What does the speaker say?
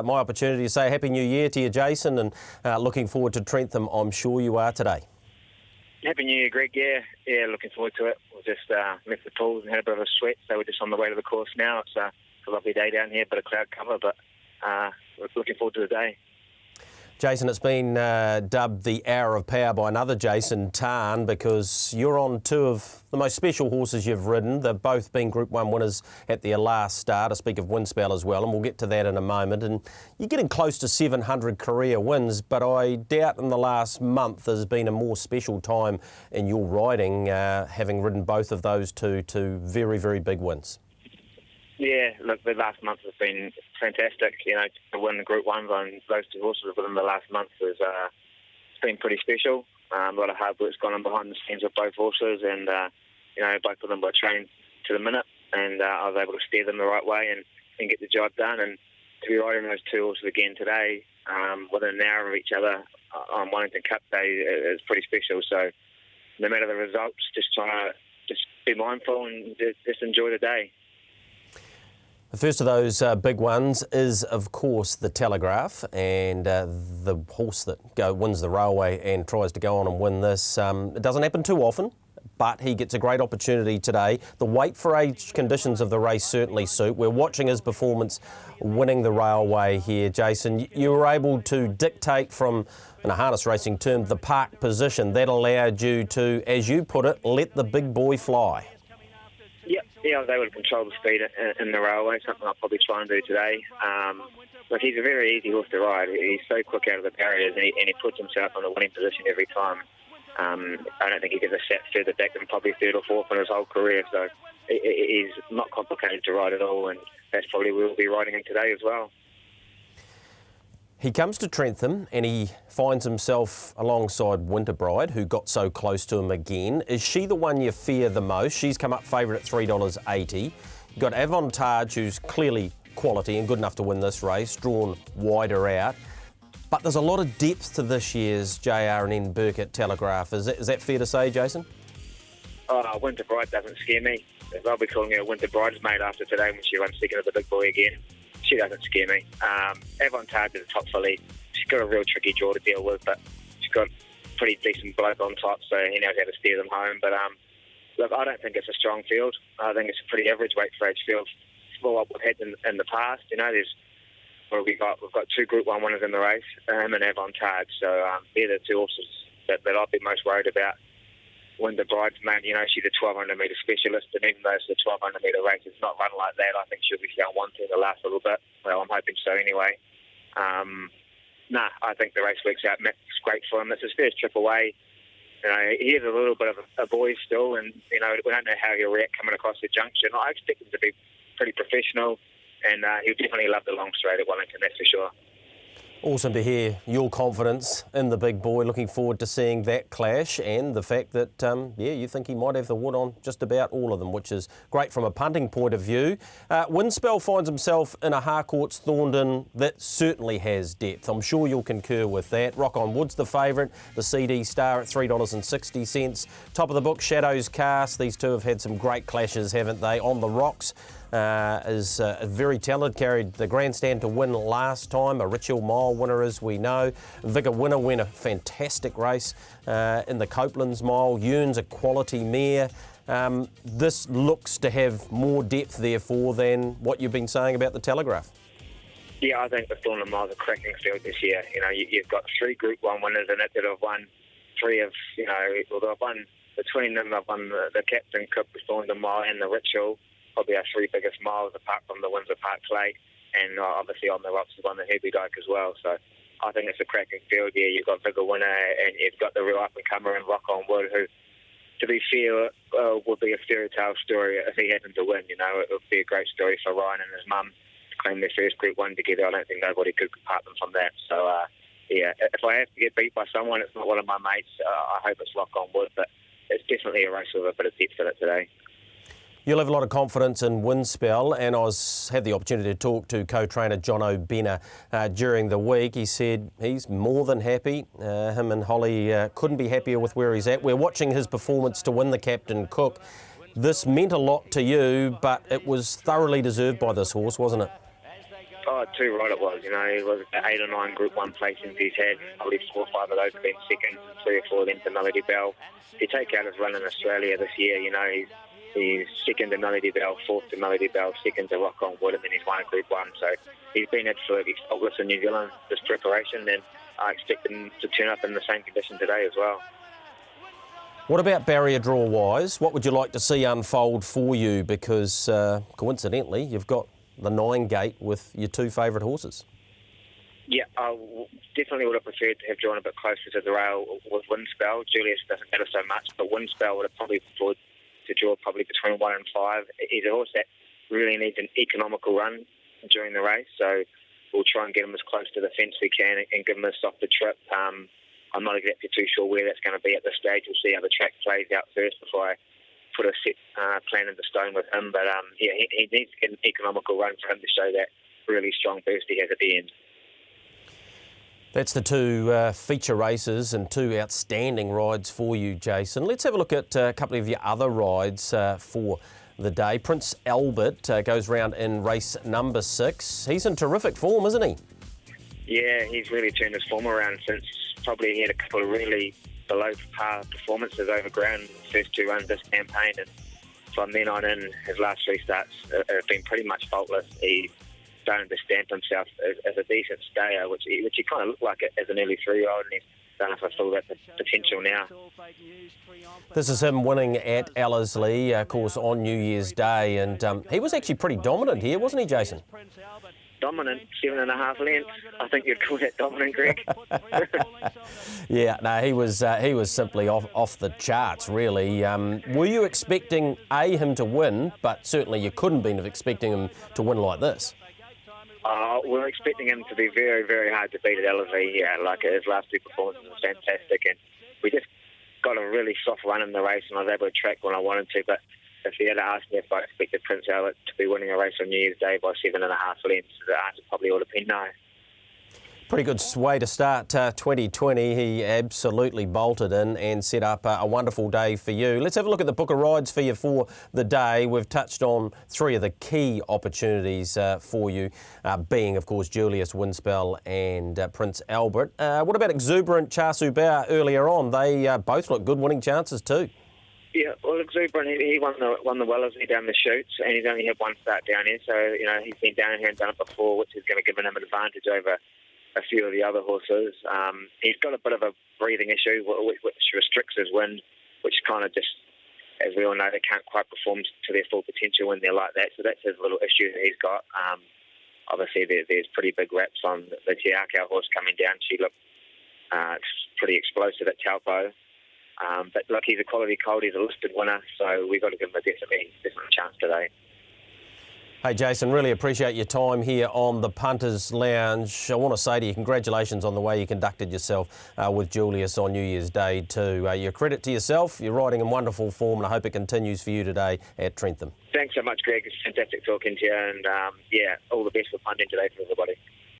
My opportunity to say Happy New Year to you, Jason, and looking forward to Trentham, I'm sure you are today. Happy New Year, Greg. Yeah, looking forward to it. We just left the pools and had a bit of a sweat, so we're just on the way to the course now. It's a lovely day down here, bit of cloud cover, but we're looking forward to the day. Jason, it's been dubbed the Hour of Power by another Jason Tarn because you're on two of the most special horses you've ridden. They've both been Group 1 winners at their last start. I speak of Windspell as well, and we'll get to that in a moment. And you're getting close to 700 career wins, but I doubt in the last month there's been a more special time in your riding, having ridden both of those two very, very big wins. Yeah, look, the last month has been fantastic. You know, to win the Group 1s on those two horses within the last month has it's been pretty special. A lot of hard work's gone on behind the scenes of both horses, and you know, both of them were trained to the minute, and I was able to steer them the right way and get the job done. And to be riding those two horses again today, within an hour of each other on Wellington Cup Day, is pretty special. So no matter the results, just try to be mindful and just enjoy the day. The first of those big ones is, of course, the Telegraph, and the horse that wins the railway and tries to go on and win this. It doesn't happen too often, but he gets a great opportunity today. The weight for age conditions of the race certainly suit. We're watching his performance winning the railway here, Jason. You were able to dictate from, in a harness racing term, the park position. That allowed you to, as you put it, let the big boy fly. Yeah, I was able to control the speed in the railway, something I'll probably try and do today. But he's a very easy horse to ride. He's so quick out of the barriers, and he puts himself on the winning position every time. I don't think he gets a set further back than probably third or fourth in his whole career. So he's not complicated to ride at all, and that's probably where we'll be riding him today as well. He comes to Trentham and he finds himself alongside Winterbride, who got so close to him again. Is she the one you fear the most? She's come up favourite at $3.80. You've got Avantage, who's clearly quality and good enough to win this race, drawn wider out. But there's a lot of depth to this year's JR&N Burkett Telegraph. Is that fair to say, Jason? Winterbride doesn't scare me. I'll be calling her Winter Bridesmaid after today when she runs second of the big boy again. She doesn't scare me. Avantage is a top filly. She's got a real tricky draw to deal with, but she's got a pretty decent bloke on top, so he knows how to steer them home. But look, I don't think it's a strong field. I think it's a pretty average weight for age field for what we've had in the past. You know, we've got two Group 1 winners in the race, him and Avantage. So they're the two horses that I'd be most worried about. Winter Bridesmaid, you know, she's a 1,200 metre specialist, and even though it's a 1,200 metre race, it's not run like that. I think she'll be going 1-2 the last little bit. Well, I'm hoping so anyway. I think the race works out great for him. It's his first trip away. You know, he is a little bit of a boy still, and, you know, we don't know how he'll react coming across the junction. I expect him to be pretty professional, and he'll definitely love the long straight at Wellington, that's for sure. Awesome to hear your confidence in the big boy. Looking forward to seeing that clash, and the fact that, you think he might have the wood on just about all of them, which is great from a punting point of view. Windspell finds himself in a Harcourt's Thorndon that certainly has depth. I'm sure you'll concur with that. Rock On Wood's the favourite, the CD Star at $3.60. Top of the book, Shadows Cast. These two have had some great clashes, haven't they? On the Rocks. Is very talented, carried the grandstand to win last time, a Rich Hill Mile winner as we know. Vigor Winner went a fantastic race in the Copeland's Mile. Yearn's a quality mare. This looks to have more depth therefore than what you've been saying about the Telegraph. Yeah, I think the Thorndon Mile's a cracking field this year. You know, you've got three Group 1 winners in it that have won three of, you know, they've won between them, they've won the Captain Cook, the Thorndon Mile and the Rich Hill. Probably our three biggest miles apart from the Windsor Park Clay, and obviously on the Rocks has won the Herbie Dyke as well. So I think it's a cracking field. Yeah, you've got Vigor Winner and you've got the real up-and-comer and Rock On Wood, who, to be fair, would be a fairy tale story if he happened to win. You know, it would be a great story for Ryan and his mum to claim their first Group 1 together. I don't think nobody could part them from that. So, if I have to get beat by someone, it's not one of my mates. I hope it's Rock On Wood, but it's definitely a race with a bit of depth in it today. You'll have a lot of confidence in Windspell, and I had the opportunity to talk to co-trainer John O'Benner during the week. He said he's more than happy. Him and Holly couldn't be happier with where he's at. We're watching his performance to win the Captain Cook. This meant a lot to you, but it was thoroughly deserved by this horse, wasn't it? Oh, too right it was. You know, it was 8 or 9 Group 1 placings he's had. Probably 4 or 5 of those have been second, 3 or 4 of them to Melody Bell. If you take out his run in Australia this year, you know, he's second to Melody Bell, fourth to Melody Bell, second to Rock On Wood, and then he's won a Group 1. So he's been absolutely faultless in New Zealand this preparation, and I expect him to turn up in the same condition today as well. What about barrier draw wise? What would you like to see unfold for you? Because coincidentally, you've got the 9 gate with your 2 favourite horses. Yeah, I definitely would have preferred to have drawn a bit closer to the rail with Windspell. Julius doesn't matter so much, but Windspell would have probably preferred to draw probably between 1 and 5. He's a horse that really needs an economical run during the race, so we'll try and get him as close to the fence we can and give him a softer trip. I'm not exactly too sure where that's going to be at this stage. We'll see how the track plays out first before I put a set plan into stone with him. But yeah, he needs to get an economical run for him to show that really strong burst he has at the end. That's the 2 feature races and 2 outstanding rides for you, Jason. Let's have a look at a couple of your other rides for the day. Prince Albert goes round in race number 6. He's in terrific form, isn't he? Yeah, he's really turned his form around since probably he had a couple of really below par performances over ground first 2 runs this campaign, and from then on in, his last 3 starts have been pretty much faultless. He's starting to stamp himself as a decent stayer, which he kind of looked like as an early 3-year-old, and he's starting to fulfill that potential now. This is him winning at Ellerslie, of course, on New Year's Day, and he was actually pretty dominant here, wasn't he, Jason? Dominant, 7.5 lengths. I think you'd call that dominant, Greg. Yeah, no, he was simply off the charts, really. Were you expecting him to win, but certainly you couldn't have been expecting him to win like this? We're expecting him to be very, very hard to beat at Ellerslie. Yeah, like his last 2 performances were fantastic, and we just got a really soft run in the race, and I was able to track when I wanted to. But if he had asked me if I expected Prince Albert to be winning a race on New Year's Day by 7.5 lengths, the answer probably would have been no. Pretty good way to start 2020. He absolutely bolted in and set up a wonderful day for you. Let's have a look at the book of rides for you for the day. We've touched on 3 of the key opportunities for you, being, of course, Julius, Windspell and Prince Albert. What about Exuberant, Chasu Bao earlier on? They both look good winning chances too. Yeah, well, Exuberant, he won the Wellesley down the chutes, and he's only had 1 start down here, so, you know, he's been down here and done it before, which is going to give him an advantage over a few of the other horses. He's got a bit of a breathing issue, which restricts his wind, which kind of just, as we all know, they can't quite perform to their full potential when they're like that, so that's his little issue that he's got. Obviously, there's pretty big raps on the Tiakau horse coming down. She looked pretty explosive at Taupo. But look, he's a quality colt, he's a listed winner, so we've got to give him a definite chance today. Hey Jason, really appreciate your time here on the Punters Lounge. I want to say to you, congratulations on the way you conducted yourself with Julius on New Year's Day too. Your credit to yourself, you're riding in wonderful form, and I hope it continues for you today at Trentham. Thanks so much, Greg. It's fantastic talking to you, and yeah, all the best for punting today for everybody.